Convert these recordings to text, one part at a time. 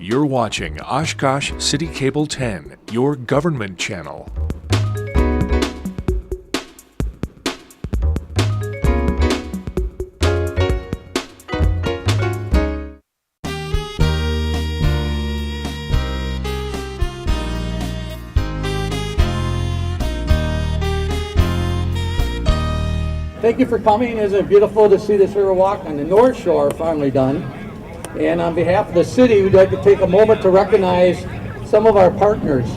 You're watching Oshkosh City Cable 10, your government channel. Thank you for coming. Isn't it beautiful to see this Riverwalk on the North Shore finally done? And on behalf of the city, we'd like to take a moment to recognize some of our partners.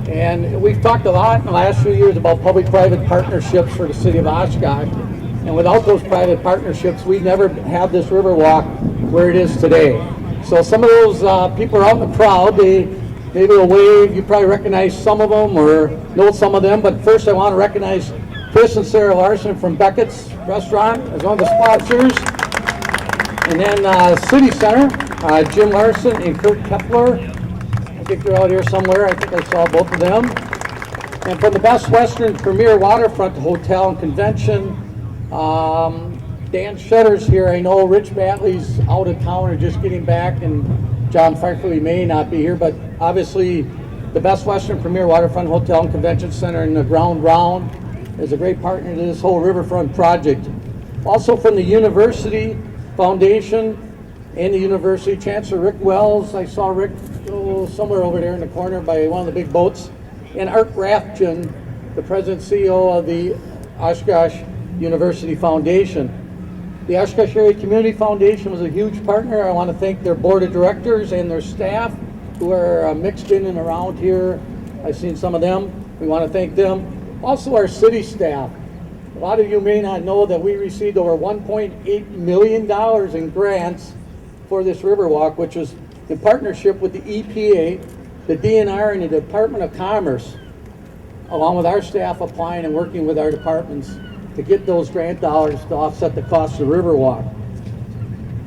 And we've talked a lot in the last few years about public-private partnerships for the city of Oshkosh. And without those private partnerships, we'd never have this Riverwalk where it is today. So some of those people are out in the crowd. They maybe will wave. You probably recognize some of them or know some of them. But first, I want to recognize Chris and Sarah Larson from Beckett's Restaurant as one of the sponsors. And then City Center, Jim Larson and Kurt Koeppler. I think they're out here somewhere. I think I saw both of them. And from the Best Western Premier Waterfront Hotel and Convention, Dan Shutter's here. I know Rich Batley's out of town or just getting back, and John Pfeiffer may not be here, but obviously the Best Western Premier Waterfront Hotel and Convention Center in the ground round is a great partner to this whole riverfront project. Also from the University Foundation and the University, Chancellor Rick Wells. I saw Rick somewhere over there in the corner by one of the big boats. And Art Rathjen, the President and CEO of the Oshkosh University Foundation. The Oshkosh Area Community Foundation was a huge partner. I want to thank their board of directors and their staff who are mixed in and around here. I've seen some of them. We want to thank them. Also our city staff. A lot of you may not know that we received over $1.8 million in grants for this Riverwalk, which was in partnership with the EPA, the DNR, and the Department of Commerce, along with our staff applying and working with our departments to get those grant dollars to offset the cost of the Riverwalk.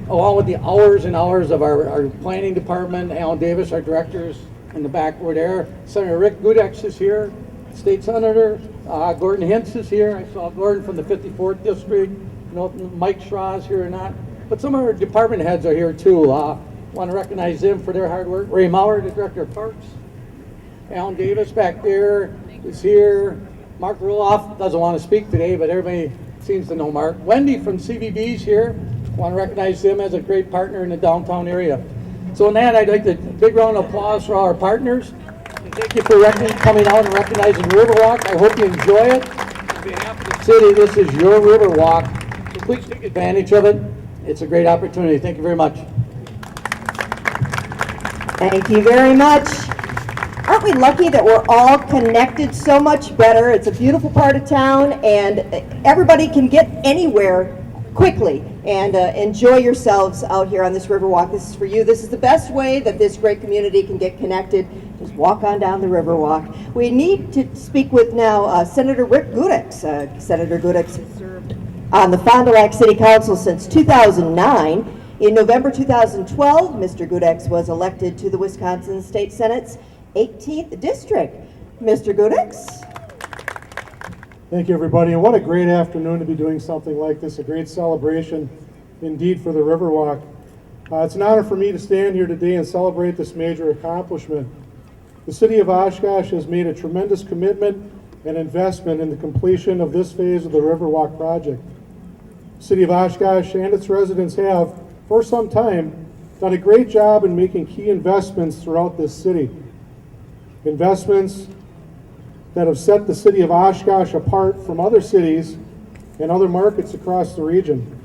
Along with the hours and hours of our planning department, Alan Davis, our directors in the back over there. Senator Rick Gudex is here. State Senator Gordon Hintz is here. I saw Gordon from the 54th District. I don't know if Mike Shaw is here or not. But some of our department heads are here too. Want to recognize them for their hard work. Ray Maurer, the Director of Parks. Alan Davis back there is here. Mark Roloff doesn't want to speak today, but everybody seems to know Mark. Wendy from CVB is here. Want to recognize them as a great partner in the downtown area. So in that, I'd like to big round of applause for our partners. Thank you for coming out and recognizing Riverwalk. I hope you enjoy it. On behalf of the city, this is your Riverwalk. So please take advantage of it. It's a great opportunity. Thank you very much. Thank you very much. Aren't we lucky that we're all connected so much better? It's a beautiful part of town, and everybody can get anywhere quickly and enjoy yourselves out here on this Riverwalk. This is for you. This is the best way that this great community can get connected. Just walk on down the Riverwalk. We need to speak with now Senator Rick Gudex. Senator Gudex has served on the Fond du Lac City Council since 2009. In November 2012, Mr. Gudex was elected to the Wisconsin State Senate's 18th District. Mr. Gudex. Thank you, everybody, and what a great afternoon to be doing something like this, a great celebration indeed for the Riverwalk. It's an honor for me to stand here today and celebrate this major accomplishment. The City of Oshkosh has made a tremendous commitment and investment in the completion of this phase of the Riverwalk project. The City of Oshkosh and its residents have, for some time, done a great job in making key investments throughout this city. Investments that have set the City of Oshkosh apart from other cities and other markets across the region.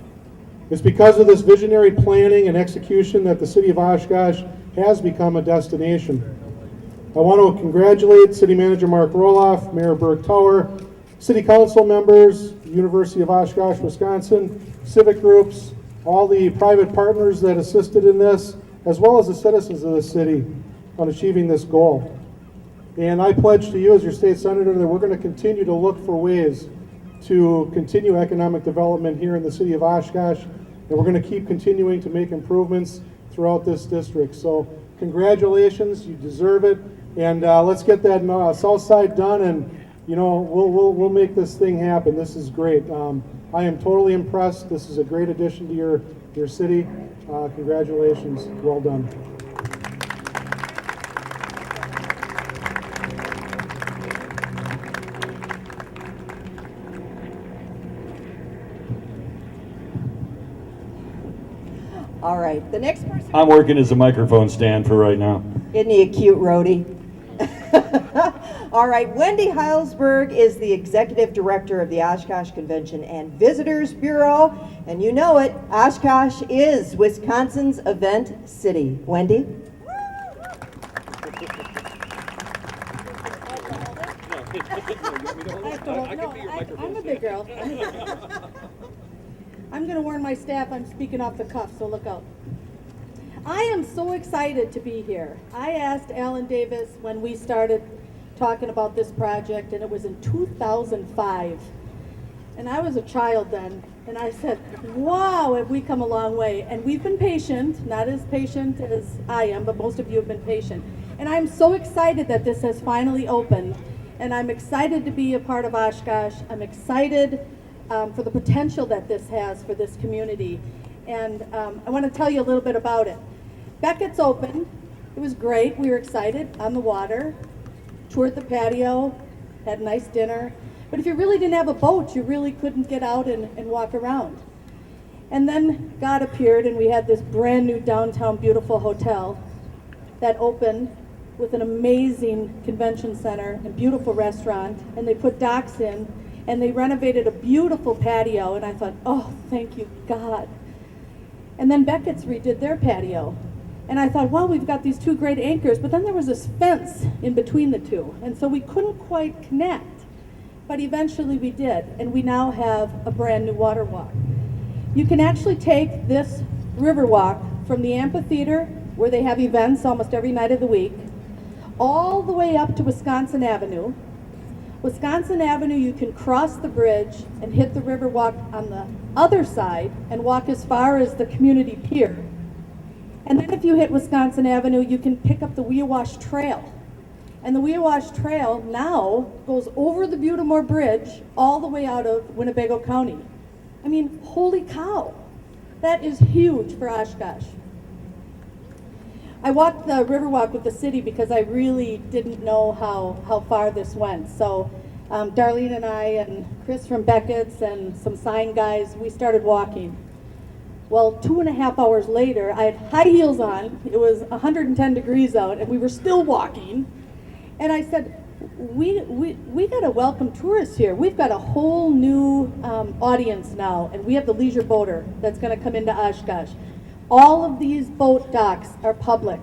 It's because of this visionary planning and execution that the City of Oshkosh has become a destination. I want to congratulate City Manager Mark Roloff, Mayor Burke Tower, City Council members, University of Oshkosh, Wisconsin, civic groups, all the private partners that assisted in this, as well as the citizens of the city on achieving this goal. And I pledge to you as your state senator that we're going to continue to look for ways to continue economic development here in the city of Oshkosh, and we're going to keep continuing to make improvements throughout this district. So congratulations, you deserve it, and let's get that south side done, and we'll make this thing happen. This is great. I am totally impressed. This is a great addition to your city. Congratulations. Well done. All right, the next person. I'm working as a microphone stand for right now. Isn't he a cute roadie? All right, Wendy Hielsberg is the Executive Director of the Oshkosh Convention and Visitors Bureau, and you know it, Oshkosh is Wisconsin's event city. Wendy? I'm a big girl. I'm going to warn my staff I'm speaking off the cuff, so look out. I am so excited to be here. I asked Alan Davis when we started talking about this project, and it was in 2005. And I was a child then, and I said, wow, have we come a long way. And we've been patient, not as patient as I am, but most of you have been patient. And I'm so excited that this has finally opened, and I'm excited to be a part of Oshkosh. I'm excited for the potential that this has for this community. And I want to tell you a little bit about it. Beckett's opened. It was great. We were excited on the water, toured the patio, had a nice dinner. But if you really didn't have a boat, you really couldn't get out and walk around. And then God appeared, and we had this brand new downtown beautiful hotel that opened with an amazing convention center and beautiful restaurant. And they put docks in, and they renovated a beautiful patio. And I thought, oh, thank you, God. And then Beckett's redid their patio. And I thought, well, we've got these two great anchors, but then there was this fence in between the two. And so we couldn't quite connect. But eventually we did, and we now have a brand new water walk. You can actually take this river walk from the amphitheater, where they have events almost every night of the week, all the way up to Wisconsin Avenue. Wisconsin Avenue, you can cross the bridge and hit the river walk on the other side and walk as far as the community pier. And then if you hit Wisconsin Avenue, you can pick up the Weewash Trail. And the Weewash Trail now goes over the Butamore Bridge all the way out of Winnebago County. I mean, holy cow. That is huge for Oshkosh. I walked the Riverwalk with the city because I really didn't know how far this went. So Darlene and I and Chris from Beckett's and some sign guys, we started walking. Well, 2.5 hours later, I had high heels on. It was 110 degrees out, and we were still walking. And I said, we got to welcome tourists here. We've got a whole new audience now, and we have the leisure boater that's going to come into Oshkosh. All of these boat docks are public.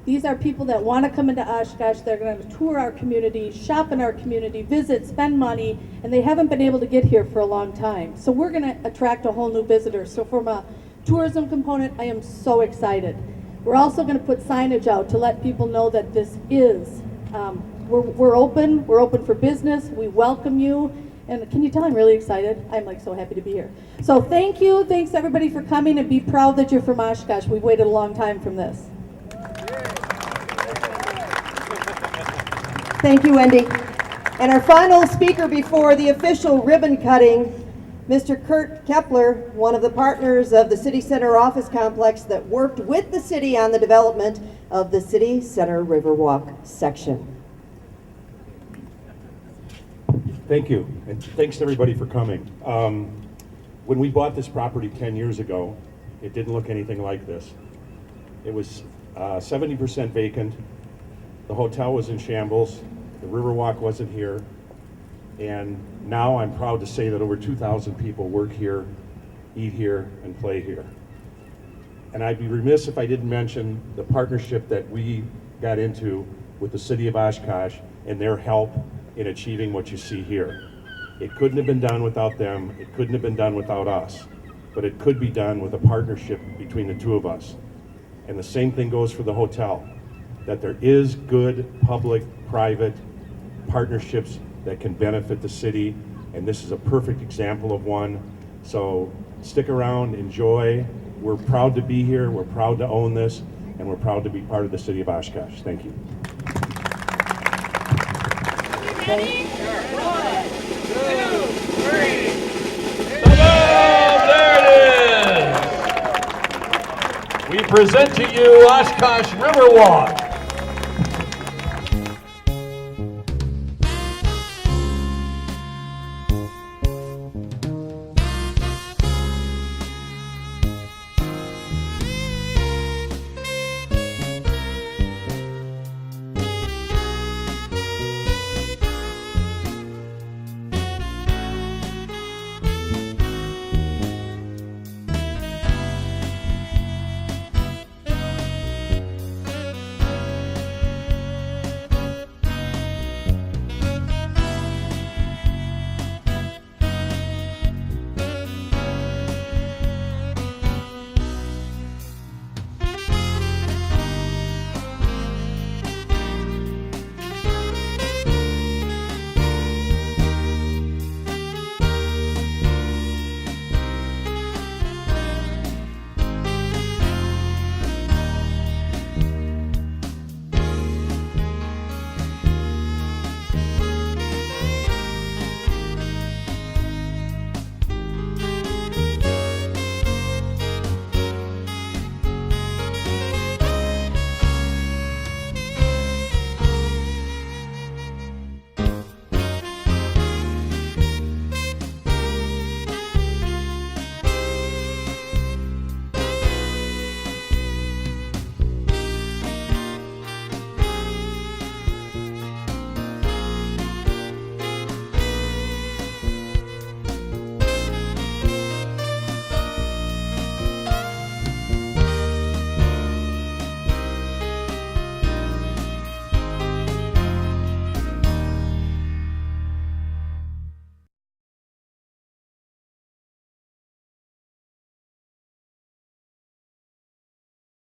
These are people that want to come into Oshkosh. They're going to tour our community, shop in our community, visit, spend money, and they haven't been able to get here for a long time. So we're going to attract a whole new visitor. So from a tourism component, I am so excited. We're also going to put signage out to let people know that this is, we're open for business, we welcome you, and can you tell I'm really excited? I'm like so happy to be here. So thank you, thanks everybody for coming, and be proud that you're from Oshkosh. We've waited a long time from this. Thank you, Wendy. And our final speaker before the official ribbon cutting, Mr. Koeppler, one of the partners of the City Center office complex that worked with the city on the development of the City Center Riverwalk section. Thank you, and thanks to everybody for coming. When we bought this property 10 years ago, it didn't look anything like this. It was 70% vacant. The hotel was in shambles. The Riverwalk wasn't here. And now I'm proud to say that over 2,000 people work here, eat here, and play here. And I'd be remiss if I didn't mention the partnership that we got into with the City of Oshkosh and their help in achieving what you see here. It couldn't have been done without them. It couldn't have been done without us. But it could be done with a partnership between the two of us. And the same thing goes for the hotel, that there is good public-private partnerships that can benefit the city, and this is a perfect example of one. So stick around, enjoy. We're proud to be here, we're proud to own this, and we're proud to be part of the City of Oshkosh. Thank you. Ready? 1, 2, 3. Hello, there it is. We present to you Oshkosh Riverwalk.